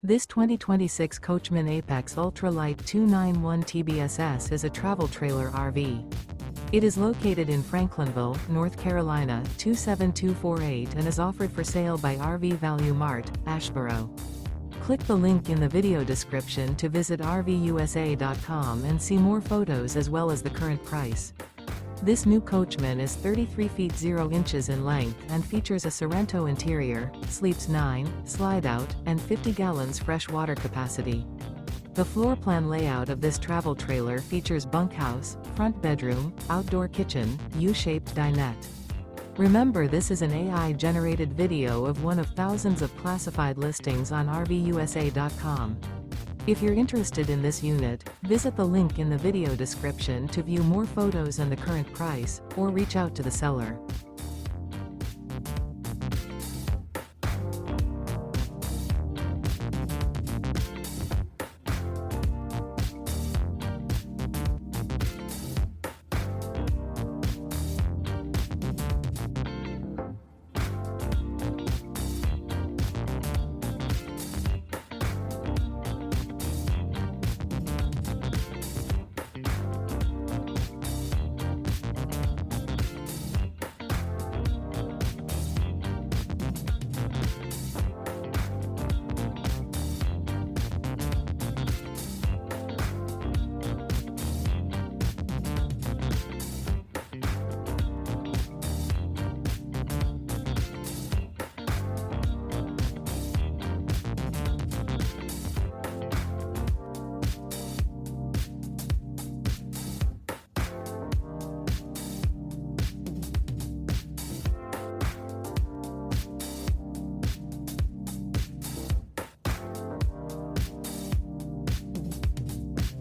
This 2026 Coachmen Apex Ultra-Lite 291 TBSS is a travel trailer RV. It is located in Franklinville, North Carolina 27248 and is offered for sale by RV Value Mart, Asheboro. Click the link in the video description to visit RVUSA.com and see more photos as well as the current price. This new Coachmen is 33 feet 0 inches in length and features a Sorrento interior, sleeps 9, Slideout, and 50 gallons fresh water capacity. The floor plan layout of this travel trailer features bunkhouse, front bedroom, outdoor kitchen, U-shaped dinette. Remember, this is an AI-generated video of one of thousands of classified listings on RVUSA.com. If you're interested in this unit, visit the link in the video description to view more photos and the current price, or reach out to the seller.